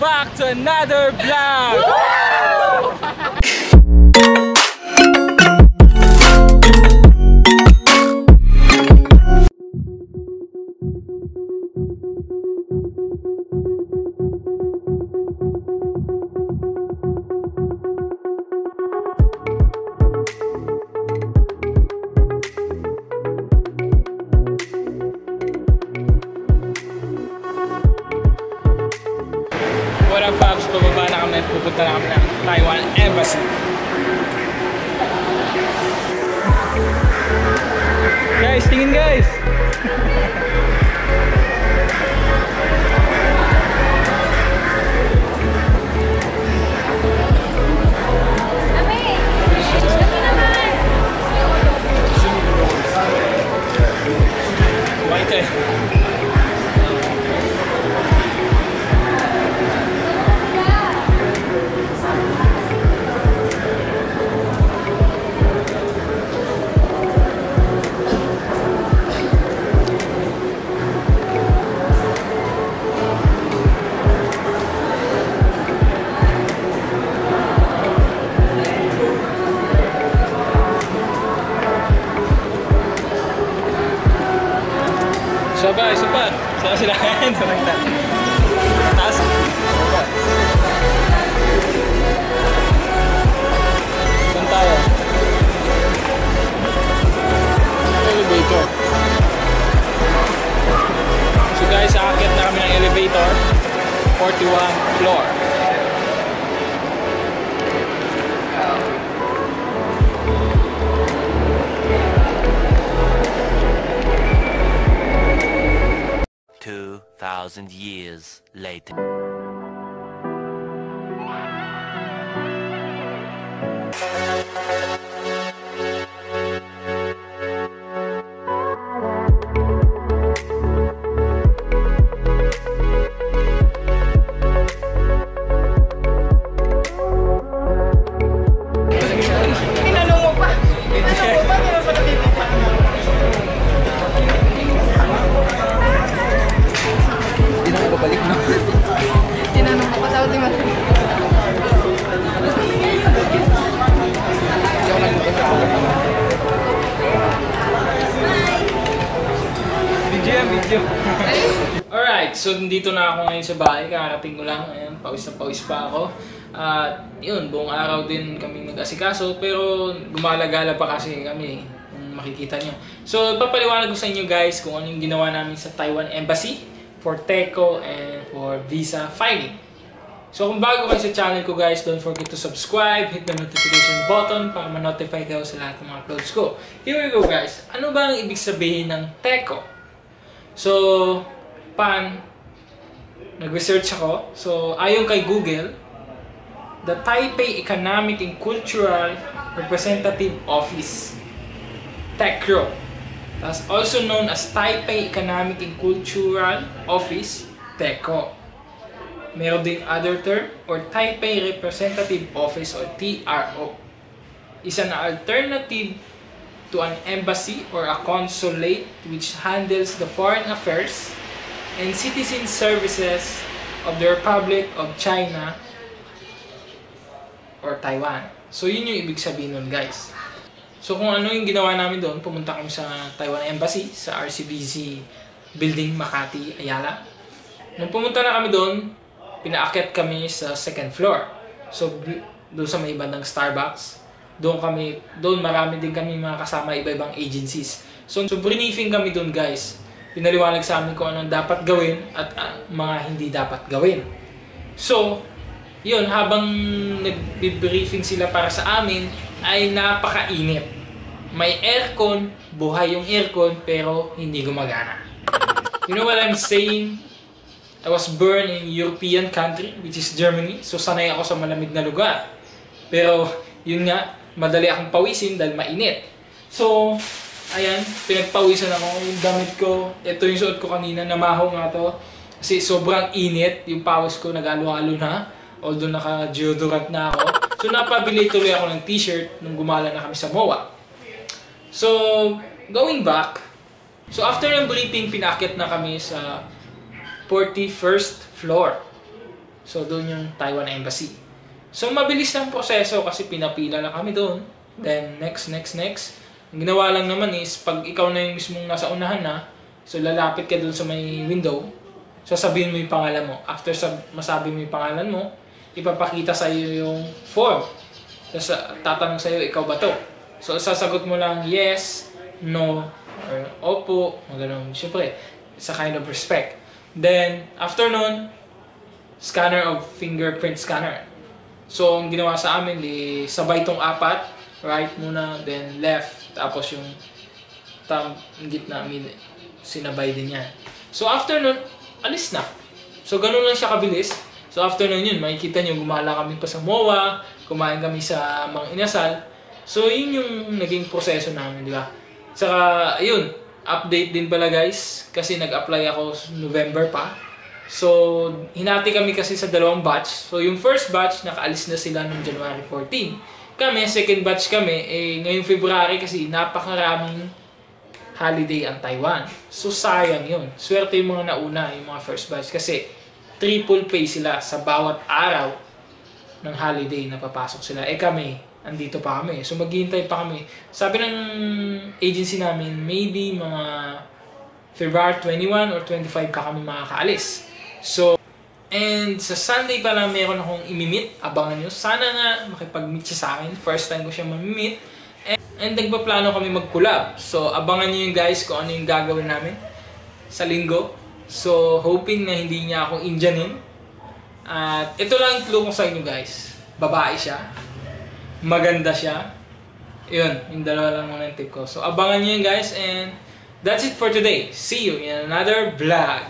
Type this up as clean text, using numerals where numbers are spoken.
back to another vlog! What up, Pops? Pababa na kami. Pupunta na kami ng Taiwan Embassy. Guys, tingin guys! White eh. Sabay, sapat. Saan sila kain? Saan kita? Taas. Saan tayo? Elevator. So guys, aakyat na kami ng elevator. 41 floor. Thousand years later. Alright, so nandito na ako ngayon sa bahay. Kakarating ko lang. Ayan, pawis na pawis pa ako. At yun, buong araw din kami nag-asikaso. Pero gumala-gala pa kasi kami, kung makikita nyo. So, papaliwanag ko sa inyo guys kung ano yung ginawa namin sa Taiwan Embassy for TECO and for visa filing. So, kung bago kayo sa channel ko guys, don't forget to subscribe, hit the notification button para ma-notify kayo sa lahat ng mga uploads ko. Here we go guys. Ano ba ang ibig sabihin ng TECO? So, nag-research ako. So, ayon kay Google, the Taipei Economic and Cultural Representative Office, TECRO, that's also known as Taipei Economic and Cultural Office, TECO. Meron ding other term, or Taipei Representative Office, or TRO. Is an alternative to an embassy or a consulate which handles the foreign affairs and citizen services of the Republic of China or Taiwan. So yun yung ibig sabihin nun guys. So kung ano yung ginawa namin doon, pumunta kami sa Taiwan Embassy sa RCBC Building, Makati, Ayala. Nung pumunta na kami doon, pinaakyat kami sa second floor. So doon sa may bandang Starbucks, doon marami din kami mga kasama iba-ibang agencies. So briefing kami doon guys. Pinaliwanag sa amin kung anong dapat gawin at mga hindi dapat gawin. So, yun, habang nag-briefing sila para sa amin, ay napakainit. May aircon, buhay yung aircon, pero hindi gumagana. You know what I'm saying? I was born in European country, which is Germany. So, sanay ako sa malamig na lugar. Pero, yun nga, madali akong pawisin dahil mainit. So, ayan, pinagpawisan ako. Yung damit ko, ito yung suot ko kanina, namaho nga to. Kasi sobrang init, yung pawis ko nag-alo-alo na. Although naka-deodorant na ako. So napabili tuloy ako ng t-shirt nung gumala na kami sa MOA. So, going back. So after ng briefing, pinakit na kami sa 41st floor. So, doon yung Taiwan Embassy. So, mabilis lang proseso kasi pinapila lang kami doon. Then, next. Ang ginawa lang naman is, pag ikaw na yung mismong nasa unahan na, so lalapit ka doon sa may window, sasabihin mo yung pangalan mo. After masabi mo yung pangalan mo, ipapakita sa iyo yung form. Tapos tatanong sa iyo, ikaw ba to? So, sasagot mo lang yes, no, or opo, ganun. Siyempre, sa kind of respect. Then, after nun, scanner of fingerprint scanner. So, ang ginawa sa amin, sabay tong apat, right muna, then left, tapos yung gitna, sinabay din yan. So, after nun, alis na. So, ganun lang siya kabilis. So, after nun yun, makikita nyo, gumala kami pa sa MOA, kumain kami sa Mang Inasal. So, yun yung naging proseso namin, di ba? Saka, ayun, update din pala guys, kasi nag-apply ako November pa. So, hinati kami kasi sa dalawang batch. So, yung first batch, nakaalis na sila noong January 14. Kami, second batch kami, ngayong February kasi napakaraming holiday ang Taiwan. So, sayang yun. Swerte yung mga nauna, yung mga first batch. Kasi, triple pay sila sa bawat araw ng holiday na papasok sila. Kami, andito pa kami. So, maghihintay pa kami. Sabi ng agency namin, maybe mga February 21 or 25 pa kami makakaalis. So, and sa Sunday pa lang meron akong imimit. Abangan nyo. Sana nga makipag-meet siya sa akin. First time ko siya mamimit. And nagpaplano kami mag-collab. So, abangan nyo yung guys kung ano yung gagawin namin sa linggo. So, hoping na hindi niya ako Indianin. At ito lang yung clue ko sa inyo guys. Babae siya. Maganda siya. Yun, yung dalawa lang muna yung tip ko. So, abangan nyo yun guys. And that's it for today. See you in another vlog.